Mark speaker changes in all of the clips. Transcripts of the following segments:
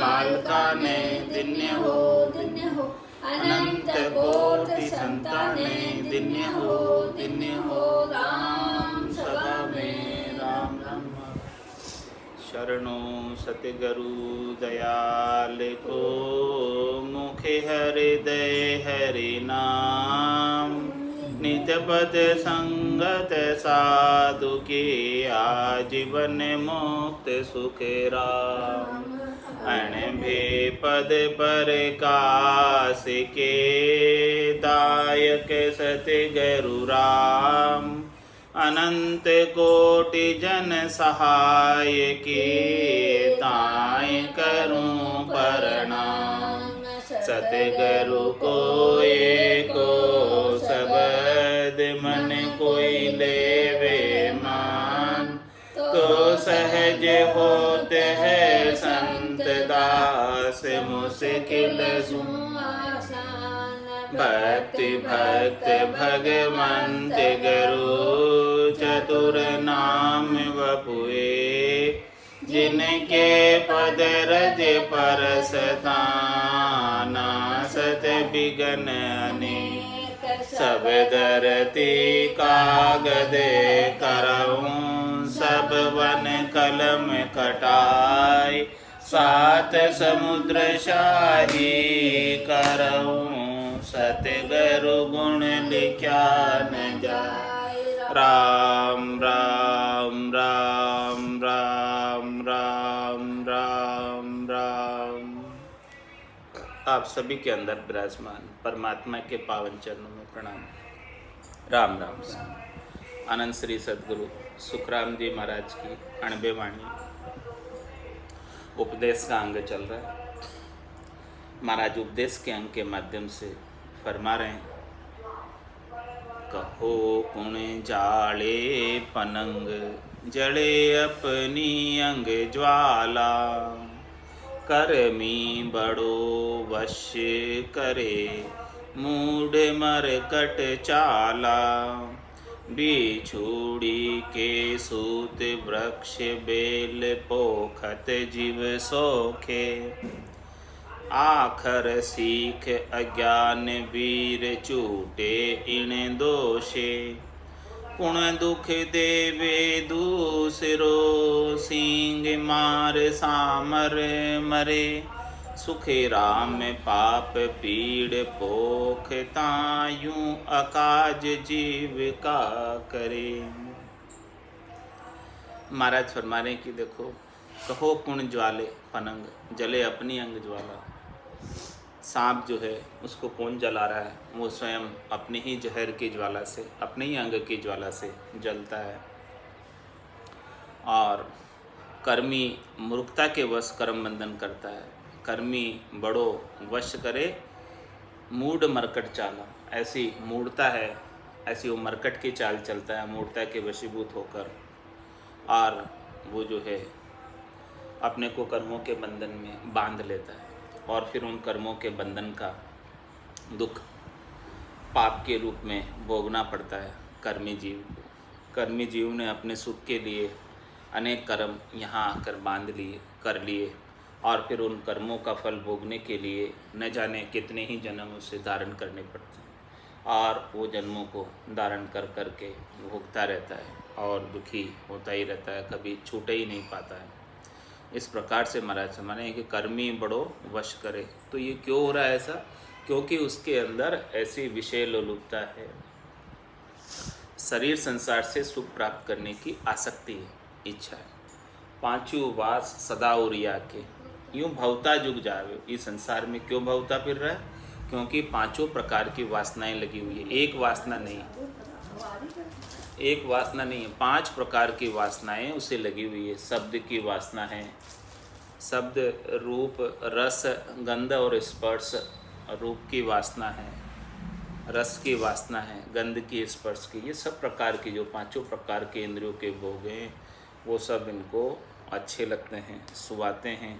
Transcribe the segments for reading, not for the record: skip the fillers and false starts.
Speaker 1: मालकाने दिन्य हो अनंत कोटि संताने दिन्य हो राम सभा में राम राम। शरणो सतगुरु दयाल को मुखे हृदय हरि नाम। नित्यपद संगत साधु के आजीवन मुक्त सुख राम। अण भे पद पर कास के दायक सतगुरु राम। अनंत कोटि जन सहाय के ताय करूं प्रणाम। सतगुरु को एको शब्द मन कोई लेवे मान। तो सहज होते है संत दास मुश्किल भक्ति भक्त भगवंत गुरु चतुर नाम वपुए। जिनके पद रज परसता नासत बिगन अनेक। सब धरती कागद करऊं सब वन कलम कटाई। सात समुद्र शाही करऊं सतगुरु गुण लिख्या न जाय। राम राम राम राम राम राम राम। आप सभी के अंदर विराजमान परमात्मा के पावन चरणों में प्रणाम। राम राम से आनंद श्री सद्गुरु सुखराम जी महाराज की अणबे वाणी उपदेश का अंग चल रहा है। महाराज उपदेश के अंग के माध्यम से फरमा रहे हैं, कहो कुण जाले पनंग जड़े अपनी अंग ज्वाला। करमी बड़ो वश करे मूड मरकट चाला। बिछुड़ी के सूत वृक्ष बेल पोखत जीव सोखे। आखर सीख अज्ञान वीर चूटे इन दोषे। कुण दुख देवे दूसरो सिंह मार सामर मरे। सुखे राम पाप पीड़ पोख तायूं अकाज जीव का करे। महाराज फरमा रहे कि देखो, कहो कुण ज्वाले पनंग जले अपनी अंग ज्वाला। सांप जो है उसको कौन जला रहा है? वो स्वयं अपनी ही जहर की ज्वाला से, अपने ही अंग की ज्वाला से जलता है। और कर्मी मूर्खता के वश कर्म बंधन करता है। कर्मी बड़ो वश करे मूढ़ मरकट चाला। ऐसी मूढ़ता है, ऐसी वो मरकट की चाल चलता है मूढ़ता के वशीभूत होकर। और वो जो है अपने को कर्मों के बंधन में बांध लेता है और फिर उन कर्मों के बंधन का दुख पाप के रूप में भोगना पड़ता है कर्मी जीव को। कर्मी जीव ने अपने सुख के लिए अनेक कर्म यहाँ आकर बांध लिए, कर लिए, और फिर उन कर्मों का फल भोगने के लिए न जाने कितने ही जन्म उसे धारण करने पड़ते हैं। और वो जन्मों को धारण कर करके भोगता रहता है और दुखी होता ही रहता है, कभी छूट ही नहीं पाता है। इस प्रकार से महाराज माने कि कर्मी बड़ो वश करे। तो ये क्यों हो रहा है ऐसा? क्योंकि उसके अंदर ऐसी विषय लोलुपता है, शरीर संसार से सुख प्राप्त करने की आसक्ति है, इच्छा है। पांचों वास सदा उरिया के यूँ भवता जुग जावे। इस संसार में क्यों भवता फिर रहा है? क्योंकि पांचों प्रकार की वासनाएं लगी हुई है। एक वासना नहीं, एक वासना नहीं है, 5 प्रकार की वासनाएं उसे लगी हुई है। शब्द की वासना है, शब्द रूप रस गंध और स्पर्श। रूप की वासना है, रस की वासना है, गंध की, स्पर्श की। ये सब प्रकार की जो 5 प्रकार के इंद्रियों के भोग हैं वो सब इनको अच्छे लगते हैं, सुहाते हैं,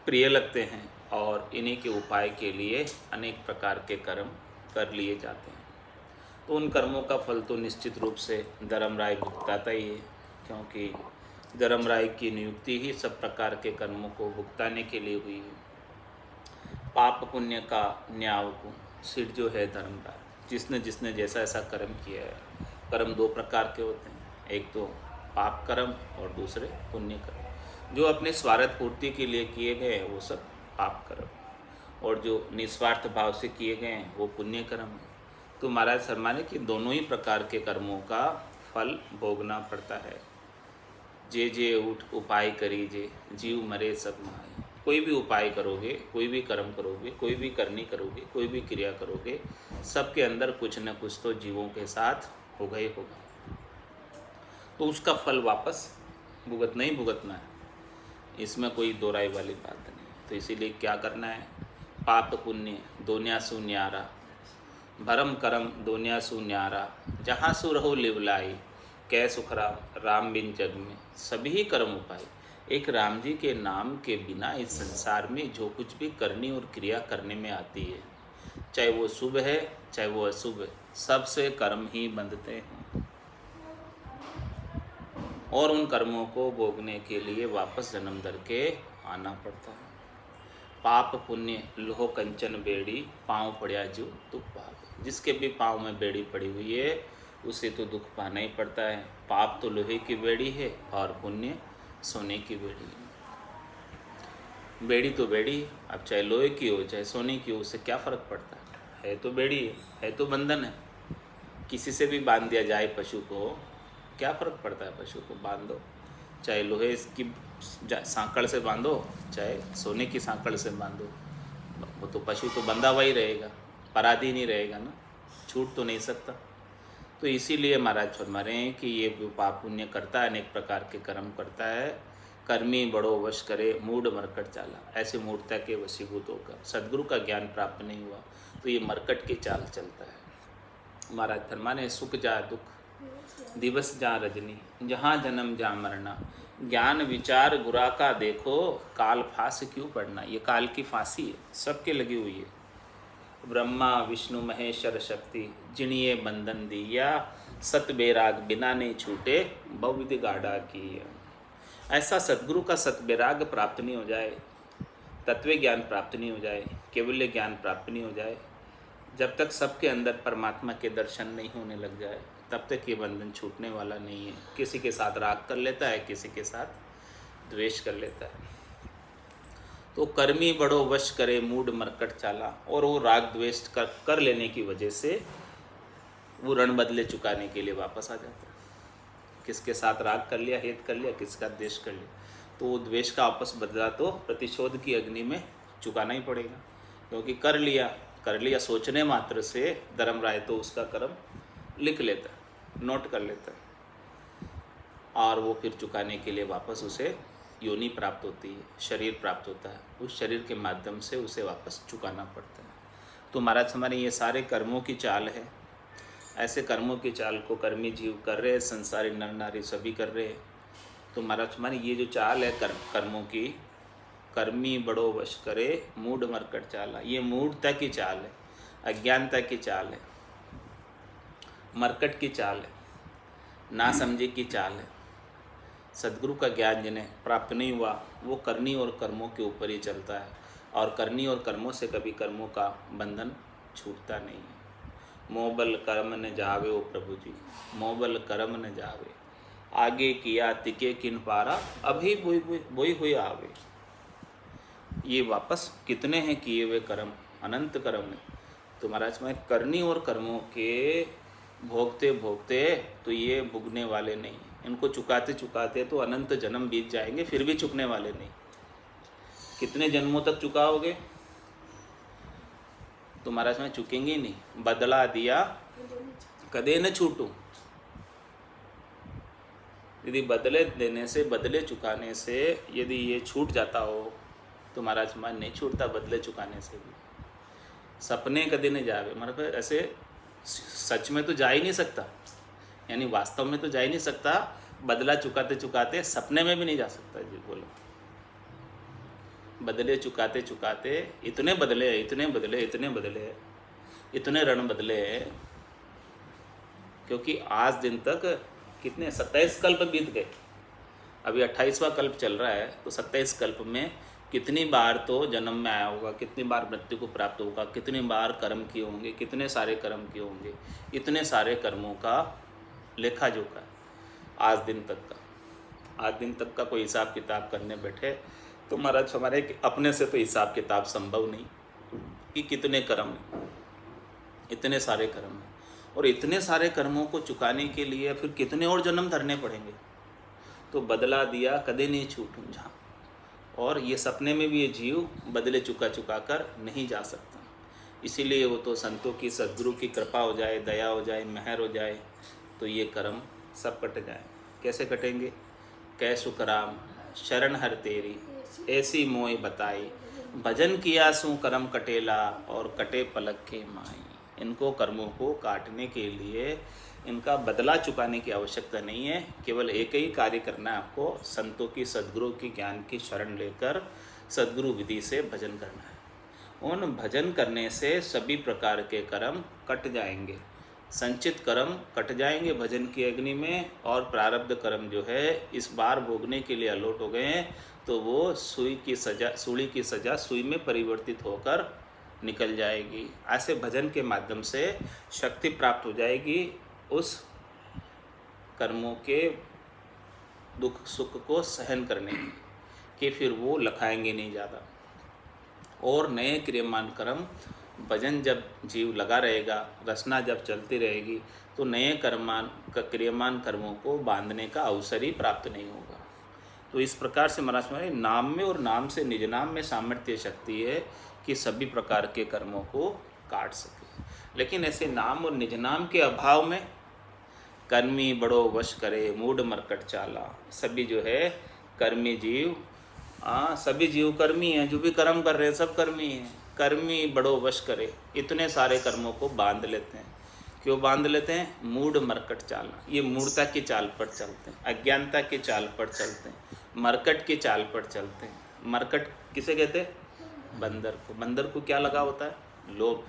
Speaker 1: प्रिय लगते हैं। और इन्हीं के उपाय के लिए अनेक प्रकार के कर्म कर लिए जाते हैं। तो उन कर्मों का फल तो निश्चित रूप से धर्मराय भुगताता ही है, क्योंकि धर्मराय की नियुक्ति ही सब प्रकार के कर्मों को भुगताने के लिए हुई है। पाप पुण्य का न्याय सिर जो है धर्मराय, जिसने जिसने जैसा ऐसा कर्म किया है। कर्म दो प्रकार के होते हैं, एक तो पाप कर्म और दूसरे पुण्य कर्म। जो अपने स्वार्थ पूर्ति के लिए किए गए हैं वो सब पाप कर्म, और जो निस्वार्थ भाव से किए गए हैं वो पुण्य कर्म है। तो महाराज फरमाने कि दोनों ही प्रकार के कर्मों का फल भोगना पड़ता है। जे जे उठ उपाय करीजे, जीव मरे सब माए। कोई भी उपाय करोगे, कोई भी कर्म करोगे, कोई भी करनी करोगे, कोई भी क्रिया करोगे, सबके अंदर कुछ न कुछ तो जीवों के साथ होगा ही होगा। तो उसका फल वापस भुगतना ही भुगतना है, इसमें कोई दो राय वाली बात नहीं। तो इसीलिए क्या करना है, पाप पुण्य दोनिया सु न्यारा, भरम करम दोनिया सु न्यारा, जहाँ सु रहो लिवलाई, कै सुख राम राम बिन जग में। सभी कर्म उपाय एक राम जी के नाम के बिना इस संसार में जो कुछ भी करनी और क्रिया करने में आती है, चाहे वो शुभ है चाहे वो अशुभ है, सबसे कर्म ही बंधते हैं। और उन कर्मों को भोगने के लिए वापस जन्म धर के आना पड़ता है। पाप पुण्य लोह कंचन बेड़ी, पाँव पड़िया जो दुख भाग। जिसके भी पाँव में बेड़ी पड़ी हुई है उसे तो दुख पाना ही पड़ता है। पाप तो लोहे की बेड़ी है और पुण्य सोने की बेड़ी है। बेड़ी तो बेड़ी, अब चाहे लोहे की हो चाहे सोने की हो, उससे क्या फ़र्क पड़ता है तो बेड़ी है तो बंधन है। किसी से भी बांध दिया जाए पशु को, क्या फ़र्क पड़ता है, पशु को बांध दो, चाहे लोहे की सांकड़ से बांधो चाहे सोने की सांकड़ से बांधो, वो तो पशु तो बंधा हुआ ही रहेगा, पराधी नहीं रहेगा ना, छूट तो नहीं सकता। तो इसीलिए महाराज फरमा रहे हैं कि ये पाप पुण्य करता है, अनेक प्रकार के कर्म करता है, कर्मी बड़ो वश करे मूढ़ मरकट चाला। ऐसे मूढ़ता के वशीभूत होकर सदगुरु का ज्ञान प्राप्त नहीं हुआ तो ये मरकट की चाल चलता है। महाराज फरमाने सुख जा दुख दिवस जा रजनी, जहाँ जन्म जा मरना, ज्ञान विचार गुरा का देखो, काल फांस क्यों पड़ना। ये काल की फांसी है, सबके लगी हुई है। ब्रह्मा विष्णु महेश्वर शक्ति, जिनिए बंधन दिया, सत बेराग बिना नहीं छूटे, बहुविधि गाढ़ा की। ऐसा सद्गुरु का सत बेराग प्राप्त नहीं हो जाए, तत्व ज्ञान प्राप्त नहीं हो जाए, केवल्य ज्ञान प्राप्त नहीं हो जाए, जब तक सबके अंदर परमात्मा के दर्शन नहीं होने लग जाए, तब तक ये बंधन छूटने वाला नहीं है। किसी के साथ राग कर लेता है, किसी के साथ द्वेष कर लेता है। तो कर्मी बड़ो वश करे मूढ़ मरकट चाला, और वो राग द्वेष कर लेने की वजह से वो रण बदले चुकाने के लिए वापस आ जाता है। किसके साथ राग कर लिया, हेत कर लिया, किसका द्वेष कर लिया, तो वो द्वेष का आपस बदला तो प्रतिशोध की अग्नि में चुकाना ही पड़ेगा, क्योंकि कर लिया सोचने मात्र से धर्मराय तो उसका कर्म लिख लेता है, नोट कर लेता है, और वो फिर चुकाने के लिए वापस उसे योनि प्राप्त होती है, शरीर प्राप्त होता है, उस शरीर के माध्यम से उसे वापस चुकाना पड़ता है। तो महाराज हमारे ये सारे कर्मों की चाल है। ऐसे कर्मों की चाल को कर्मी जीव कर रहे हैं, संसारी नर नारी सभी कर रहे हैं। तो महाराज हमारी ये जो चाल है कर्मों की, कर्मी बड़ो वश करे मूढ़ मरकट चाला, ये मूढ़ता की चाल है, अज्ञानता की चाल है, मरकट की चाल है, ना समझे की चाल है। सदगुरु का ज्ञान जिन्हें प्राप्त नहीं हुआ वो करनी और कर्मों के ऊपर ही चलता है, और करनी और कर्मों से कभी कर्मों का बंधन छूटता नहीं है। मोबल कर्म न जावे ओ प्रभु जी, मोबल कर्म न जावे, आगे किया तिके किन पारा, अभी बोई हुई आवे। ये वापस कितने हैं किए हुए कर्म, अनंत कर्म है। तो महाराज में करनी और कर्मों के भोगते भोगते तो ये भुगने वाले नहीं, इनको चुकाते चुकाते तो अनंत जन्म बीत जाएंगे, फिर भी चुकने वाले नहीं। कितने जन्मों तक चुकाओगे, तो महाराज में चुकेंगे ही नहीं। बदला दिया कदे न छूटू, यदि बदले देने से, बदले चुकाने से यदि ये छूट जाता हो तो महाराज मान नहीं छूटता। बदले चुकाने से भी सपने कदे न जावे, मतलब ऐसे सच में तो जा ही नहीं सकता, यानी वास्तव में तो जा ही नहीं सकता, बदला चुकाते चुकाते सपने में भी नहीं जा सकता जी। बोलो, बदले चुकाते चुकाते इतने बदले, इतने बदले, इतने बदले, इतने रण बदले, क्योंकि आज दिन तक कितने 27 कल्प बीत गए। अभी 28वां कल्प चल रहा है, तो 27 कल्प में कितनी बार तो जन्म में आया होगा, कितनी बार मृत्यु को प्राप्त होगा, कितनी बार कर्म किए होंगे, कितने सारे कर्म किए होंगे, इतने सारे कर्मों का लेखा जोखा है आज दिन तक का। आज दिन तक का कोई हिसाब किताब करने बैठे तो महाराज हमारे अपने से तो हिसाब किताब संभव नहीं कि कितने कर्म हैं, इतने सारे कर्म हैं, और इतने सारे कर्मों को चुकाने के लिए फिर कितने और जन्म धरने पड़ेंगे। तो बदला दिया कदे नहीं छूटूं जहाँ, और ये सपने में भी ये जीव बदले चुका चुका कर नहीं जा सकता। इसीलिए वो तो संतों की, सद्गुरु की कृपा हो जाए, दया हो जाए, मेहर हो जाए तो ये कर्म सब कट जाए। कैसे कटेंगे? कै सुख राम शरण हर तेरी, ऐसी मोय बताई, भजन किया सु कर्म कटेला, और कटे पलक के माई। इनको कर्मों को काटने के लिए इनका बदला चुकाने की आवश्यकता नहीं है, केवल एक ही कार्य करना है आपको, संतों की, सद्गुरु की ज्ञान की शरण लेकर सद्गुरु विधि से भजन करना है। उन भजन करने से सभी प्रकार के कर्म कट जाएंगे, संचित कर्म कट जाएंगे भजन की अग्नि में, और प्रारब्ध कर्म जो है इस बार भोगने के लिए अलॉट हो गए हैं, तो वो सूली की सजा सुई में परिवर्तित होकर निकल जाएगी। ऐसे भजन के माध्यम से शक्ति प्राप्त हो जाएगी उस कर्मों के दुख सुख को सहन करने की, कि फिर वो लखाएंगे नहीं ज़्यादा। और नए क्रियमान कर्म, भजन जब जीव लगा रहेगा, रचना जब चलती रहेगी, तो नए क्रियमान कर्मों को बांधने का अवसर ही प्राप्त नहीं होगा। तो इस प्रकार से महाराज हमारे नाम में और नाम से निज नाम में सामर्थ्य शक्ति है कि सभी प्रकार के कर्मों को काट सके। लेकिन ऐसे नाम और निज नाम के अभाव में कर्मी बड़ो वश करे, मूढ़ मरकट चाला। सभी जो है कर्मी जीव, सभी जीव कर्मी हैं, जो भी कर्म कर रहे हैं सब कर्मी हैं। कर्मी बड़ो वश करे, इतने सारे कर्मों को बांध लेते हैं। क्यों बांध लेते हैं? मूढ़ मरकट चाला, ये मूढ़ता की चाल पर चलते हैं, अज्ञानता की चाल पर चलते हैं, मरकट की चाल पर चलते हैं। मरकट किसे कहते हैं? बंदर को। बंदर को क्या लगा होता है? लोभ,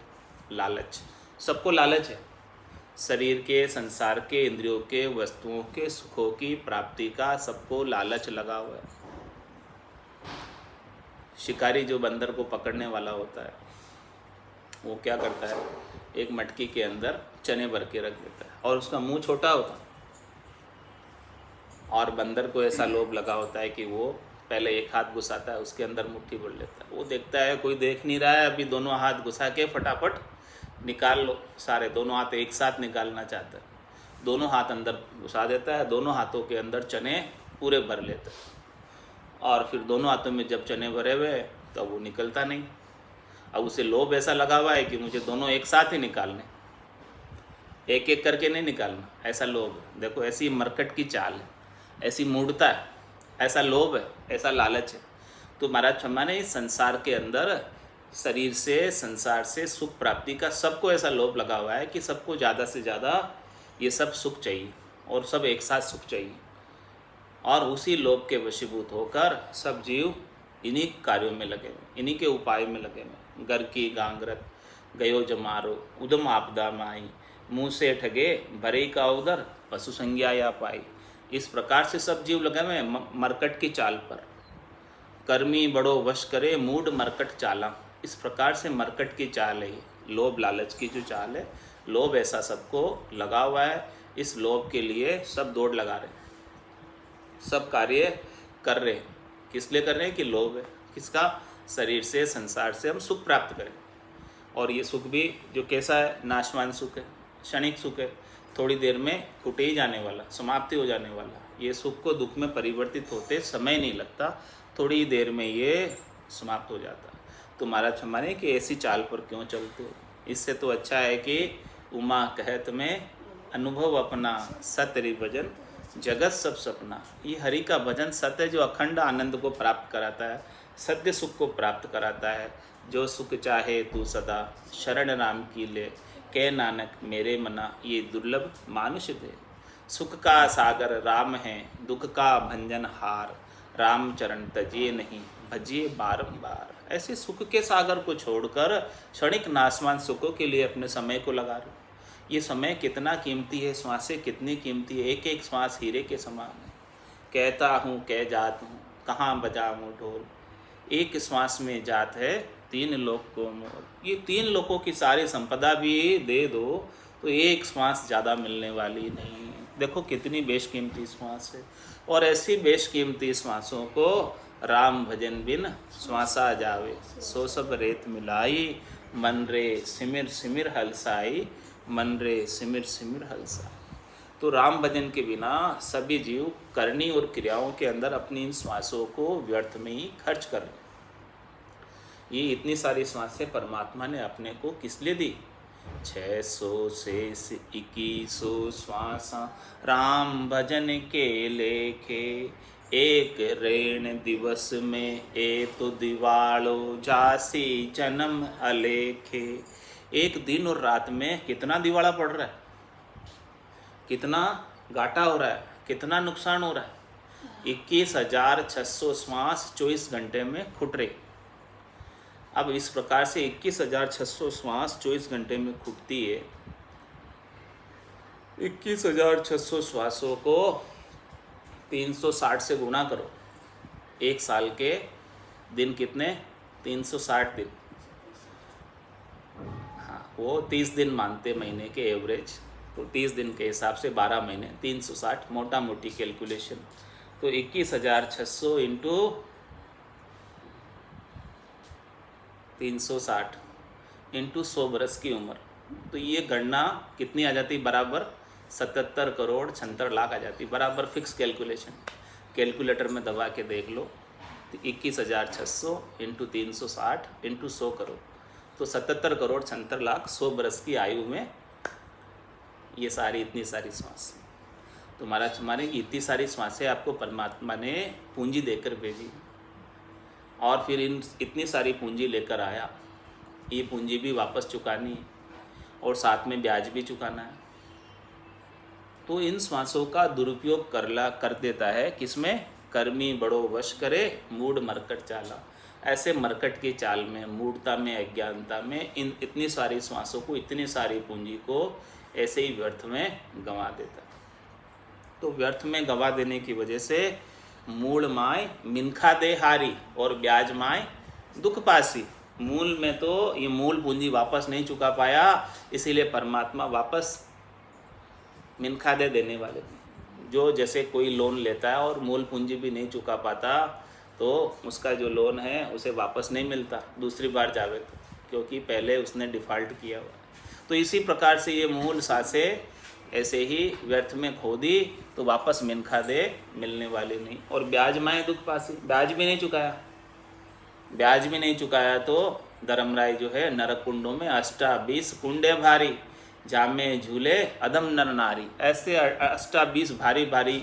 Speaker 1: लालच। सबको लालच है, शरीर के, संसार के, इंद्रियों के, वस्तुओं के, सुखों की प्राप्ति का सबको लालच लगा हुआ है। शिकारी जो बंदर को पकड़ने वाला होता है वो क्या करता है? एक मटकी के अंदर चने भर के रख देता है, और उसका मुंह छोटा होता है, और बंदर को ऐसा लोभ लगा होता है कि वो पहले एक हाथ घुसाता है, उसके अंदर मुट्ठी भर लेता है। वो देखता है कोई देख नहीं रहा है, अभी दोनों हाथ घुसा के फटाफट निकाल लो सारे, दोनों हाथ एक साथ निकालना चाहता है। दोनों हाथ अंदर घुसा देता है, दोनों हाथों के अंदर चने पूरे भर लेता है, और फिर दोनों हाथों में जब चने भरे हुए तो वो निकलता नहीं। अब उसे लोभ ऐसा लगा हुआ है कि मुझे दोनों एक साथ ही निकालने, एक एक करके नहीं निकालना, ऐसा लोभ। देखो ऐसी मरकट की चाल है, ऐसी मूढ़ता है, ऐसा लोभ है, ऐसा लालच है। तो महाराज क्षमा ने इस संसार के अंदर शरीर से, संसार से सुख प्राप्ति का सबको ऐसा लोभ लगा हुआ है कि सबको ज़्यादा से ज़्यादा ये सब सुख चाहिए, और सब एक साथ सुख चाहिए, और उसी लोभ के वशीभूत होकर सब जीव इन्हीं कार्यों में लगे हुए, इन्हीं के उपाय में लगे हुए। घर की गांगरत गयो जमारो, उदम आपदा माई, मुँह से ठगे भरे का उदर, पशु संज्ञा या पाई। इस प्रकार से सब जीव लगे हुए मरकट की चाल पर। कर्मी बड़ो वश करे, मूढ़ मरकट चाला। इस प्रकार से मरकट की चाल है, लोभ लालच की जो चाल है, लोभ ऐसा सबको लगा हुआ है। इस लोभ के लिए सब दौड़ लगा रहे, सब कार्य कर रहे। किस लिए कर रहे हैं? कि लोभ है। किसका? शरीर से, संसार से हम सुख प्राप्त करें। और ये सुख भी जो कैसा है? नाशवान सुख है, क्षणिक सुख है, थोड़ी देर में फूटे ही जाने वाला, समाप्ति हो जाने वाला। ये सुख को दुख में परिवर्तित होते समय नहीं लगता, थोड़ी ही देर में ये समाप्त हो जाता। तो महाराज हमारे कि ऐसी चाल पर क्यों चलते हो? इससे तो अच्छा है कि उमा कहत में अनुभव अपना, सतरि भजन जगत सब सपना। ये हरि का भजन सत्य जो अखंड आनंद को प्राप्त कराता है, सत्य सुख को प्राप्त कराता है। जो सुख चाहे तू सदा, शरण राम की ले, कह नानक मेरे मना, ये दुर्लभ मानुष दे। सुख का सागर राम है, दुख का भंजन हार, राम चरण तजिए नहीं, भजिए बारंबार। ऐसे सुख के सागर को छोड़कर क्षणिक नाशवान सुखों के लिए अपने समय को लगा रहे। ये समय कितना कीमती है, श्वासें कितनी कीमती है, एक एक श्वास हीरे के समान है। कहता हूँ कह जात हूँ, कहाँ बजाऊँ ढोल। एक श्वास में जात है तीन लोक को मोल। ये तीन लोकों की सारी संपदा भी दे दो तो एक श्वास ज़्यादा मिलने वाली नहीं है। देखो कितनी बेशकीमती श्वास है। और ऐसी बेशकीमती श्वासों को राम भजन बिन श्वासा जावे, सो सब रेत मिलाई, मन रे सिमिर सिमिर हलसाई, मन रे सिमिर सिमिर हलसाई। तो राम भजन के बिना सभी जीव करनी और क्रियाओं के अंदर अपनी इन श्वासों को व्यर्थ में ही खर्च कर रहे। ये इतनी सारी श्वासें परमात्मा ने अपने को किस लिए दी? 600 शेष 2100 श्वासा राम भजन के लेखे, एक रेण दिवस में ए तो दिवालो जासी जन्म अलेखे। एक दिन और रात में कितना दिवाला पड़ रहा है, कितना घाटा हो रहा है, कितना नुकसान हो रहा है। 21,600 श्वास 24 घंटे में खुट रहे। अब इस प्रकार से 21,600 श्वास 24 घंटे में खुटती है। 21,600 श्वासों को 360 से गुणा करो। एक साल के दिन कितने? 360 दिन। हाँ, वो 30 दिन मानते महीने के एवरेज, तो 30 दिन के हिसाब से 12 महीने 360, मोटा मोटी कैलकुलेशन। तो 21,600 इंटू 360 इंटू 100 बरस की उम्र, तो ये गणना कितनी आ जाती? बराबर 77 करोड़ 76 लाख आ जाती। बराबर फिक्स कैलकुलेशन, कैलकुलेटर में दबा के देख लो। तो 21,600 इंटू 360 इंटू 100 करोड़, तो 77 करोड़ 76 लाख 100 बरस की आयु में ये सारी इतनी सारी श्वास। तो महाराज हमारे इतनी सारी श्वासें आपको परमात्मा ने पूंजी देकर भेजी, और फिर इन इतनी सारी पूंजी लेकर आया। ये पूंजी भी वापस चुकानी है और साथ में ब्याज भी चुकाना है। तो इन श्वासों का दुरुपयोग कर देता है किसमें? कर्मी बड़ो वश करे मूढ़ मरकट चाला। ऐसे मरकट की चाल में, मूढ़ता में, अज्ञानता में इन इतनी सारी श्वासों को, इतनी सारी पूंजी को ऐसे ही व्यर्थ में गंवा देता है। तो व्यर्थ में गंवा देने की वजह से मूल माय मिनखा दे हारी और ब्याज माय दुख पासी। मूल में तो ये मूल पूंजी वापस नहीं चुका पाया, इसीलिए परमात्मा वापस मिनखा दे देने वाले। जो जैसे कोई लोन लेता है और मूल पूंजी भी नहीं चुका पाता तो उसका जो लोन है उसे वापस नहीं मिलता दूसरी बार जावे तो, क्योंकि पहले उसने डिफ़ॉल्ट किया हुआ। तो इसी प्रकार से ये मूल सांसें ऐसे ही व्यर्थ में खो दी तो वापस मिनखा दे मिलने वाली नहीं। और ब्याज माए दुख पासी, ब्याज भी नहीं चुकाया। ब्याज भी नहीं चुकाया तो धर्मराय जो है नरक कुंडों में 28 कुंडे भारी, जामे झूले अदम नर नारी। ऐसे 28 भारी भारी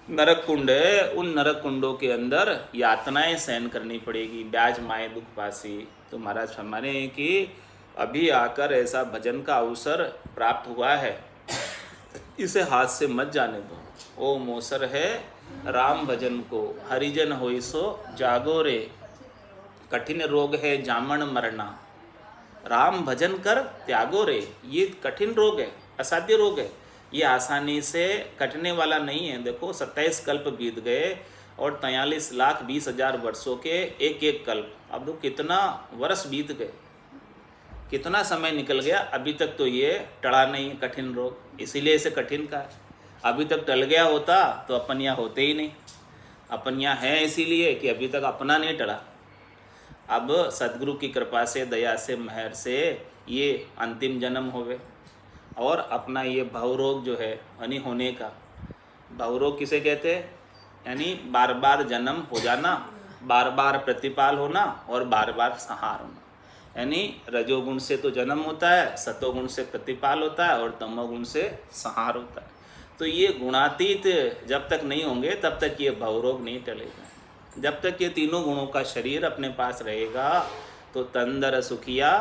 Speaker 1: नरक कुंड है, उन नरक कुंडों के अंदर यातनाएं सहन करनी पड़ेगी। ब्याज माए दुख पासी। तो महाराज हमारे कि अभी आकर ऐसा भजन का अवसर प्राप्त हुआ है, इसे हाथ से मत जाने दो। ओ मोसर है राम भजन को, हरिजन होई सो जागो रे। कठिन रोग है जामन मरना, राम भजन कर त्यागो रे। ये कठिन रोग है, असाध्य रोग है, ये आसानी से कटने वाला नहीं है। देखो 27 कल्प बीत गए और 43,20,000 वर्षों के एक एक कल्प। अब तो कितना वर्ष बीत गए, कितना समय निकल गया, अभी तक तो ये टला नहीं कठिन रोग। इसीलिए इसे कठिन का है। अभी तक टल गया होता तो अपन यहाँ होते ही नहीं। अपन यहाँ हैं इसीलिए कि अभी तक अपना नहीं टला। अब सदगुरु की कृपा से, दया से, मेहर से ये अंतिम जन्म होवे और अपना ये भवरोग जो है यानी होने का, भवरोग किसे कहते हैं? यानी बार बार जन्म हो जाना, बार बार प्रतिपाल होना और बार बार संहार होना। यानी रजोगुण से तो जन्म होता है, सतोगुण से प्रतिपाल होता है और तमोगुण से संहार होता है। तो ये गुणातीत जब तक नहीं होंगे तब तक ये भवरोग नहीं टलेगा। जब तक ये तीनों गुणों का शरीर अपने पास रहेगा तो तंदर सुखिया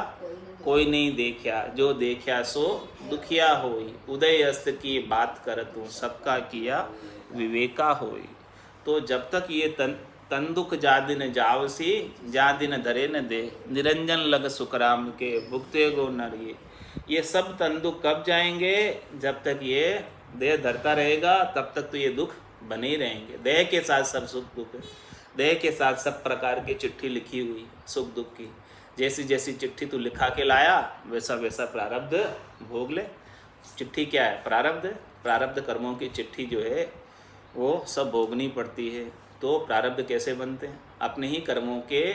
Speaker 1: कोई नहीं देखा, जो देखा सो दुखिया होई। उदय अस्त की बात कर तू, सबका किया विवेका होई। तो जब तक ये तन दुख जा दिन जावसी, जा दिन धरे न दे, निरंजन लग सुखराम के, भुगते गो नर। ये सब तन दुख कब जाएंगे? जब तक ये देह धरता रहेगा तब तक तो ये दुख बने ही रहेंगे। देह के साथ सब सुख दुख है, देह के साथ सब प्रकार की चिट्ठी लिखी हुई सुख दुख की। जैसी जैसी चिट्ठी तू लिखा के लाया वैसा वैसा प्रारब्ध भोग ले। चिट्ठी क्या है? प्रारब्ध। प्रारब्ध कर्मों की चिट्ठी जो है वो सब भोगनी पड़ती है। तो प्रारब्ध कैसे बनते हैं? अपने ही कर्मों के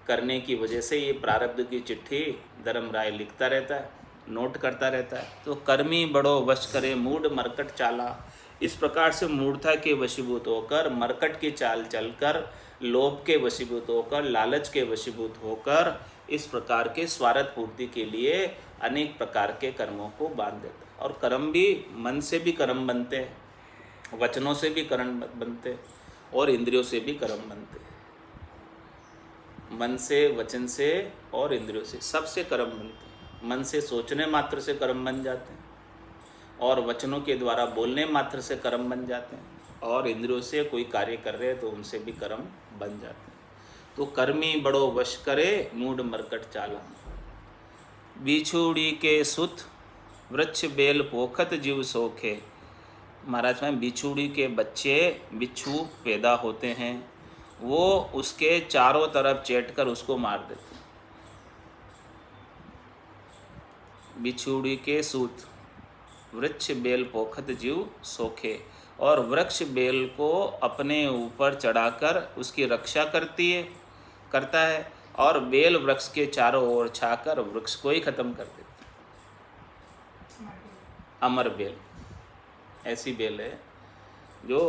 Speaker 1: करने की वजह से ये प्रारब्ध की चिट्ठी धर्मराय लिखता रहता है, नोट करता रहता है। तो कर्मी बड़ो वश करे मूढ़ मरकट चाला। इस प्रकार से मूढ़ता के वशीभूत होकर, मरकट की चाल चलकर, लोभ के वशीभूत होकर, लालच के वशीभूत होकर इस प्रकार के स्वार्थ पूर्ति के लिए अनेक प्रकार के कर्मों को बांध देता है। और कर्म भी मन से भी कर्म बनते हैं, वचनों से भी कर्म बनते हैं और इंद्रियों से भी कर्म बनते हैं। मन से, वचन से और इंद्रियों से, सबसे कर्म बनते हैं। मन से सोचने मात्र से कर्म बन जाते हैं और वचनों के द्वारा बोलने मात्र से कर्म बन जाते हैं और इंद्रियों से कोई कार्य कर रहे हैं तो उनसे भी कर्म बन जाते हैं। तो कर्मी बड़ो वश करे मूढ़ मरकट चाला। बिछुड़ी के सुत वृक्ष बेल पोखत जीव सोखे। महाराज में बिछुड़ी के बच्चे, बिच्छू पैदा होते हैं, वो उसके चारों तरफ चेट कर उसको मार देते हैं। बिछुड़ी के सूत वृक्ष बेल पोखत जीव सोखे। और वृक्ष बेल को अपने ऊपर चढ़ाकर उसकी रक्षा करता है और बेल वृक्ष के चारों ओर छाकर वृक्ष को ही खत्म कर देता है। अमर बेल ऐसी बेल है जो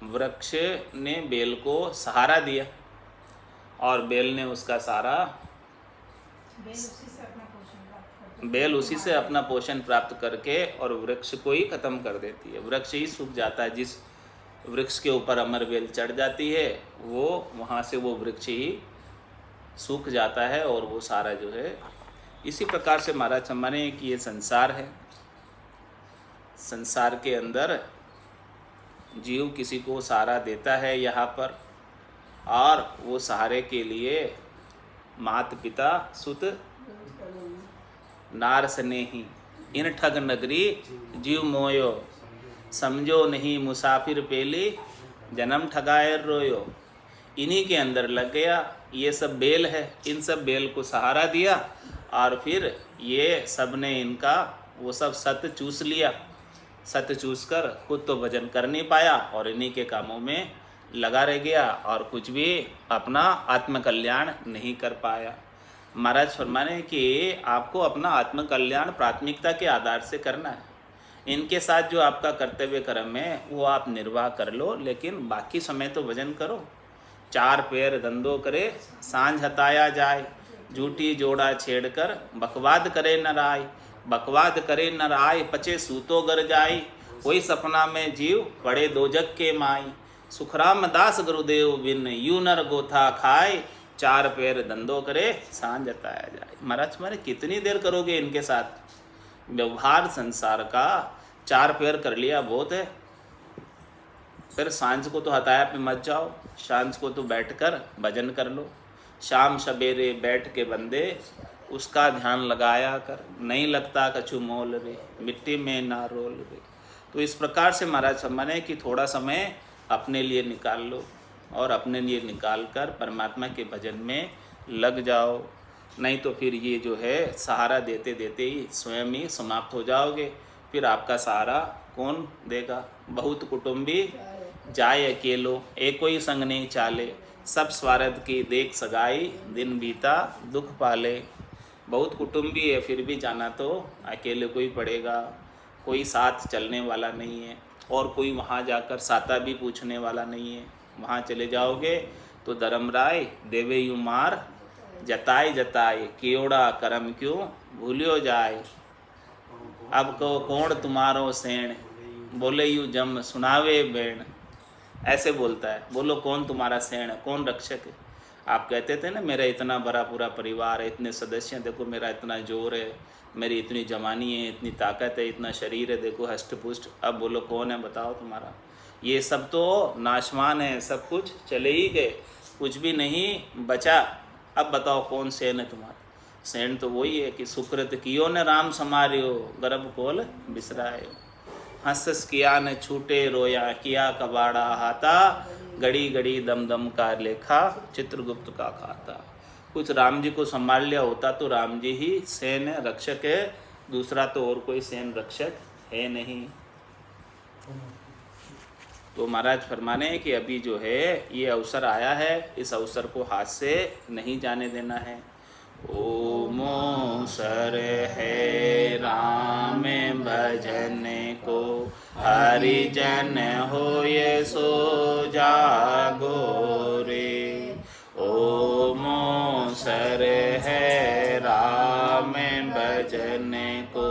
Speaker 1: वृक्ष ने बेल को सहारा दिया और बेल ने उसका सारा बेल उसी से अपना पोषण प्राप्त करके और वृक्ष को ही खत्म कर देती है। वृक्ष ही सूख जाता है। जिस वृक्ष के ऊपर अमर बेल चढ़ जाती है वो वहाँ से वो वृक्ष ही सूख जाता है और वो सारा जो है। इसी प्रकार से महाराज सम्माने कि ये संसार है, संसार के अंदर जीव किसी को सहारा देता है यहाँ पर और वो सहारे के लिए मात पिता सुत नार स्नेही इन ठग नगरी जीव मोयो। समझो नहीं मुसाफिर पेली जन्म ठगाए रोयो। इन्हीं के अंदर लग गया। ये सब बेल है, इन सब बेल को सहारा दिया और फिर ये सब ने इनका वो सब सत्य चूस लिया। सत्य चूस कर खुद तो भजन कर नहीं पाया और इन्हीं के कामों में लगा रह गया और कुछ भी अपना आत्मकल्याण नहीं कर पाया। महाराज फरमाने कि आपको अपना आत्मकल्याण प्राथमिकता के आधार से करना है। इनके साथ जो आपका कर्तव्य कर्म है वो आप निर्वाह कर लो, लेकिन बाकी समय तो भजन करो। चार पैर धंधो करे सांझ हताया जाए। झूठी जोड़ा छेड़कर बकवाद करे न राय। बकवाद करे न राय पचे सूतो गर जाई। कोई सपना में जीव पड़े दो जग के माई। सुखराम दास गुरुदेव बिन यू नर गोथा खाए। चार पैर धंधो करे सांझ हताया जाए। महाराज तुम्हारे कितनी देर करोगे इनके साथ व्यवहार संसार का? चार पैर कर लिया बहुत है, फिर सांझ को तो हताया पे मत जाओ। सांझ को तो बैठकर भजन कर लो। शाम सवेरे बैठ के बंदे उसका ध्यान लगाया कर। नहीं लगता कछु मोल रे मिट्टी में ना रोल रे। तो इस प्रकार से महाराज सम्माने कि थोड़ा समय अपने लिए निकाल लो और अपने लिए निकाल कर परमात्मा के भजन में लग जाओ। नहीं तो फिर ये जो है सहारा देते देते ही स्वयं ही समाप्त हो जाओगे। फिर आपका सहारा कौन देगा? बहुत कुटुंबी जाए अकेलो एको ही संग नहीं चाले। सब स्वार्थ की देख सगाई दिन बीता दुख पाले। बहुत कुटुंबी है फिर भी जाना तो अकेले को ही पड़ेगा। कोई साथ चलने वाला नहीं है और कोई वहाँ जाकर साता भी पूछने वाला नहीं है। वहाँ चले जाओगे तो धर्मराय देवे यू मार जताए जताए। कियोड़ा कर्म क्यों भूलियो जाए। अब को कौन तुम्हारो सेण बोले यू जम सुनावे बेण। ऐसे बोलता है, बोलो कौन तुम्हारा सेण, कौन रक्षक है। आप कहते थे ना मेरा इतना बड़ा पूरा परिवार है, इतने सदस्य हैं, देखो मेरा इतना जोर है, मेरी इतनी जवानी है, इतनी ताकत है, इतना शरीर है, देखो हष्ट पुष्ट। अब बोलो कौन है बताओ तुम्हारा। ये सब तो नाशवान है, सब कुछ चले ही गए, कुछ भी नहीं बचा। अब बताओ कौन सेन है तुम्हारा। सेन तो वही है कि सुकृत कियो न राम समार्यो गर्भ कोल बिसरायो। हंस किया न छूटे रोया, किया कबाड़ा हाथा, घड़ी घड़ी दम दम का लेखा, चित्रगुप्त का खाता। कुछ राम जी को संभाल लिया होता तो राम जी ही सेन रक्षक है, दूसरा तो और कोई सेन रक्षक है नहीं। तो महाराज फरमाने हैं कि अभी जो है ये अवसर आया है, इस अवसर को हाथ से नहीं जाने देना है। ओमो सर है राम भजन को, हरिजन होए सो जागो रे। ओमो सर है राम भजन को,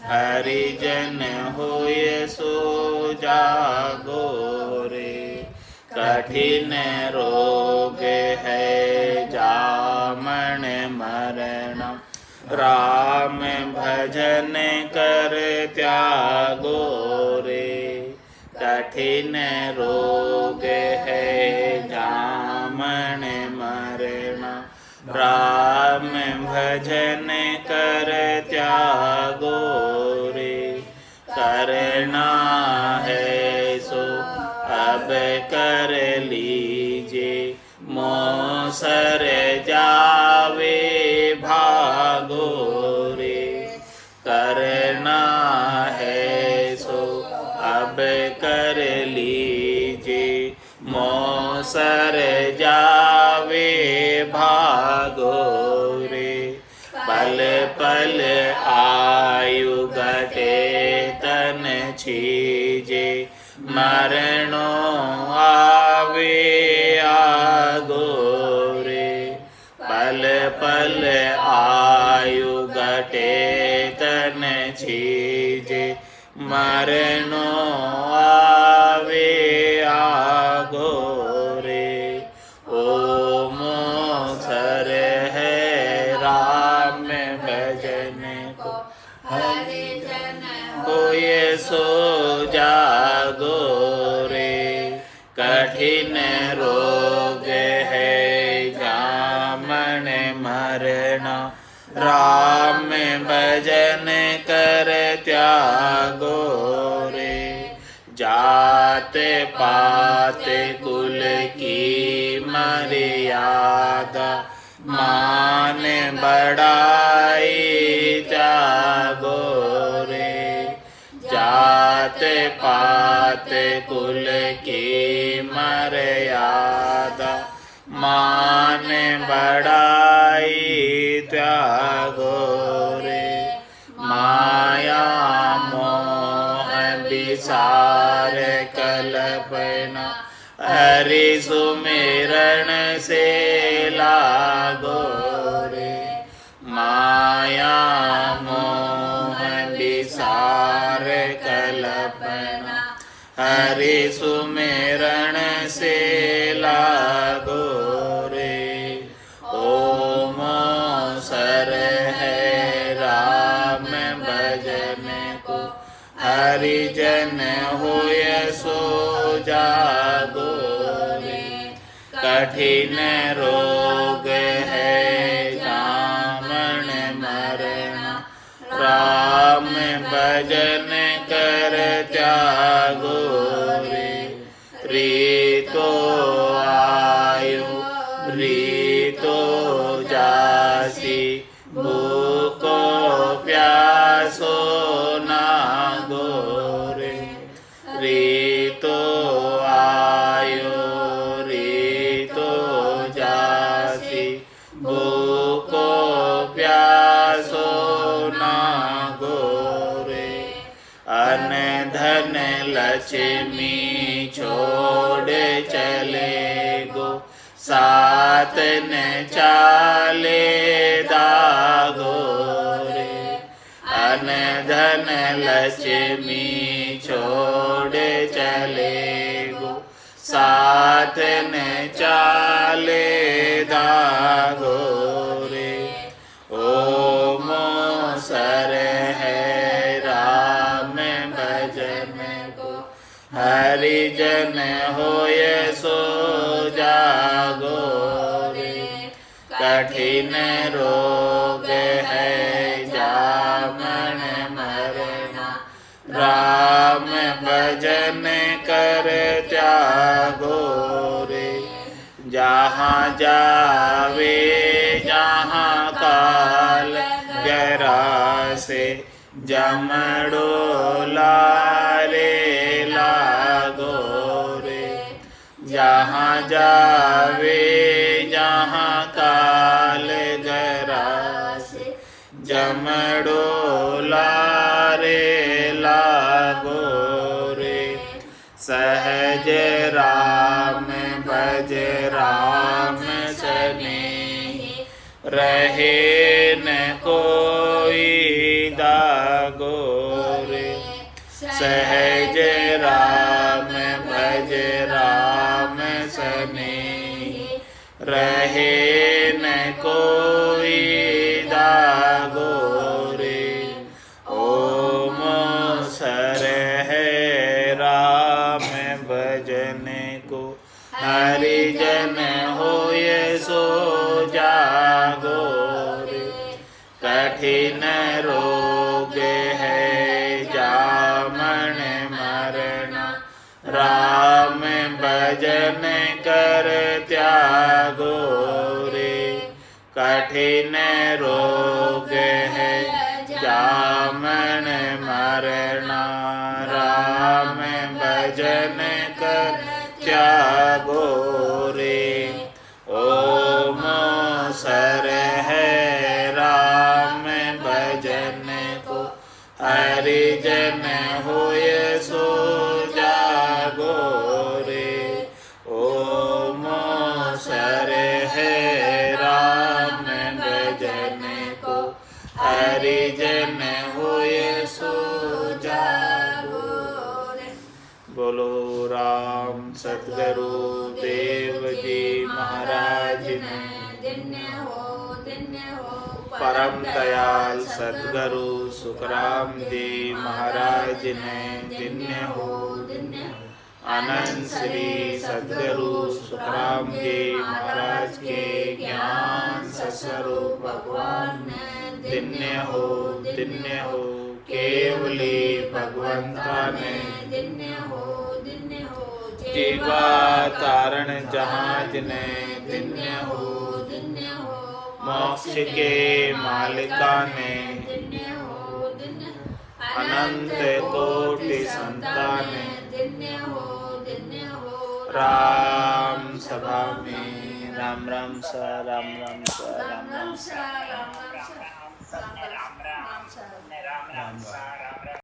Speaker 1: हरिजन होए सो जागो रे। कठिन रोग है जामन मरण, राम भजन कर त्यागो रे। कठिन रोग है जामन मरण, राम भजन कर त्यागो रे। करना है सो अब कर लीजिए, मोसर जावे भागो रे। करना है सो अब कर लीजिए, मोसर जावे भागो रे। पल पल आयु घटे तन छीजे, मरणो आवे आगो रे। पल पल आयु घटे तन छीजे, मरणो आवे आगो रे। ओमो सर है राम भजन को, हरिजन होए सो जागो रे। कठिन रोग है जामन मरण, राम भजन कर त्यागो रे। जात पात कुल की मर्यादा, मान बढ़ाई त्यागो रे। जात पात कुल की मर्यादा, मान बढ़ाई त्यागो रे। माया मोह विसार कल्पना, हरि सुमिरन से लागो रे। माया मोह विसार कल्पना, हरि सुमिरन से लागो रे। ओमो सर है राम भजन को, हरिजन होए सो जागो रे। कठिन रोग है जामन मरण, राम भजन कर त्यागो रे। रीतो आयु रीतो जासी, भूको प्यासो नागो रे। रीतो आयु रीतो जासी, भूको प्यासो नागो रे। अन धन लक्ष्मी छोड़ चले गो, साथ न चाले दागो रे। अन धन लक्ष्मी छोड़ चले गो, साथ न चाले दागो रे। ओमो सर है राम भजन को, हरिजन होए सो जागो रे। कठिन रोग है जामन मरण, राम भजन कर त्यागो रे। जहाँ जावे जहाँ काल गरासे, जमड़ो लारे लागो रे। जहाँ जावे जहाँ काल गरासे, जमड़ो लारे लागो रे। सहज राम भज राम सनेही, रहे न कोई दागो रे। सहज राम भज राम सनेही, रहे न कोई दागो रे। ओम सर है राम भजन को, हरिजन होय सो जागो रे। कठिन रोग है जामन मरना, राम भजन कर त्यागो रे। कठिन रोग है जामन मरना, राम भजन कर त्यागो रे। ओम सर है राम भजन को, हरिजन होय सो जागो रे। ओम सर है राम भजन को, हरिजन होय सो जागो रे। बोलो राम सद्गुरु देव जी महाराज ने, परम दयाल सद्गुरु सुखराम जी महाराज ने, धन्य हो। अनंत श्री सद्गुरु सुखराम जी महाराज के ज्ञान स्वरूप भगवान ने, धन्य हो धन्य हो। केवली भगवंता ने, जीवा तारण जहाज ने, धन्य हो। मोक्ष के मालिका ने, अनंत कोटि संतान ने, राम सभा में राम राम सा राम राम सा राम राम सा राम राम सा राम राम सा राम राम सा।